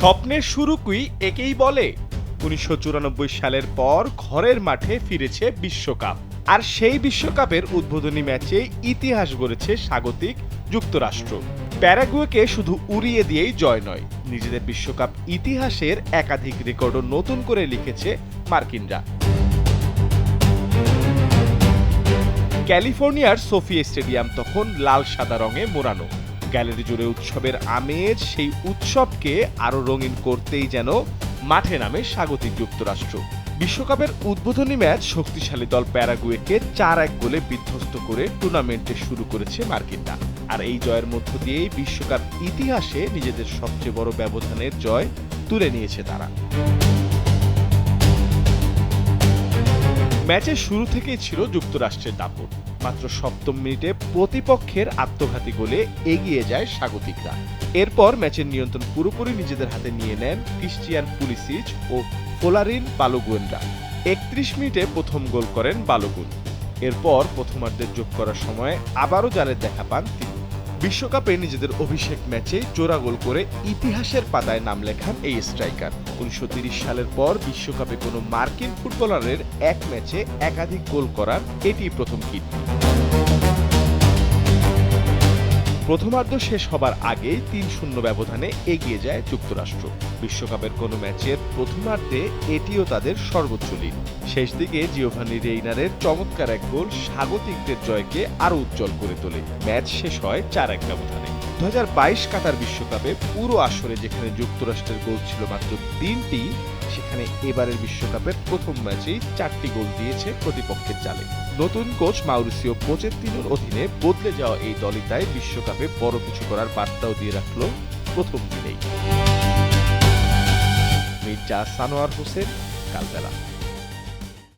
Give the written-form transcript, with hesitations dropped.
স্বপ্নের শুরুই একেই বলে। ১৯৯৪ সালের পর ঘরের মাঠে ফিরেছে বিশ্বকাপ, আর সেই বিশ্বকাপের উদ্বোধনী ম্যাচে ইতিহাস গড়েছে স্বাগতিক যুক্তরাষ্ট্র। প্যারাগুয়েকে শুধু উড়িয়ে দিয়েই জয় নয়, নিজেদের বিশ্বকাপ ইতিহাসের একাধিক রেকর্ডও নতুন করে লিখেছে মার্কিনরা। ক্যালিফোর্নিয়ার সোফিয়া স্টেডিয়াম তখন লাল সাদা রঙে মোড়ানো। গ্যালারি জুড়ে উৎসবের আমেজ, সেই উৎসবকে আরো রঙিন করতেই যেন মাঠে নামে স্বাগতিক যুক্তরাষ্ট্র। বিশ্বকাপের উদ্বোধনী ম্যাচ শক্তিশালী দল প্যারাগুয়েকে ৪-১ গোলে বিধ্বস্ত করে টুর্নামেন্টে শুরু করেছে মার্কিনরা। আর এই জয়ের মধ্য দিয়েই বিশ্বকাপ ইতিহাসে নিজেদের সবচেয়ে বড় ব্যবধানের জয় তুলে নিয়েছে তারা। ম্যাচের শুরু থেকেই ছিল যুক্তরাষ্ট্রের দাপট। মাত্র ৭ম মিনিটে প্রতিপক্ষের আত্মঘাতী গোলে এগিয়ে যায় স্বাগতিকরা। এরপর ম্যাচের নিয়ন্ত্রণ পুরোপুরি নিজেদের হাতে নিয়ে নেন ক্রিশ্চিয়ান পুলিসিচ ও ফোলারিন বালোগুনরা। ৩১ মিনিটে প্রথম গোল করেন বালোগুন। এরপর প্রথমার্ধের যোগ করার সময় আবারও জালের দেখা পান তিনি। বিশ্বকাপে নিজেদের অভিষেক ম্যাচে জোড়া গোল করে ইতিহাসের পাতায় নাম লেখান এই স্ট্রাইকার। ১৯৩০ সালের পর বিশ্বকাপে কোনো মার্কিন ফুটবলারের এক ম্যাচে একাধিক গোল করার এটি প্রথম কীর্তি। প্রথমার্ধ শেষ হবার আগেই ৩-০ ব্যবধানে এগিয়ে যায় যুক্তরাষ্ট্র। বিশ্বকাপের কোনো ম্যাচের প্রথমার্ধে এটিও তাদের সর্বোচ্চ লিড। শেষ দিকে জিওভানি রেইনারের চমৎকার এক গোল স্বাগতিকদের জয়কে আরো উজ্জ্বল করে তোলে। ম্যাচ শেষ হয় ৪-১ ব্যবধানে। ২০২২ কাতার বিশ্বকাপে পুরো আসরে যেখানে যুক্তরাষ্ট্রের গোল ছিল মাত্র ৩টি, সেখানে এবারের বিশ্বকাপের প্রথম ম্যাচেই ৪টি গোল দিয়েছে প্রতিপক্ষের জালে। নতুন কোচ মাউরিসিও পোচেত্তিনোর অধীনে বদলে যাওয়া এই দলই তাই বিশ্বকাপে বড় কিছু করার বার্তাও দিয়ে রাখল প্রথম দিনেই। মির্জা সানোয়ার হোসেন, কালবেলা।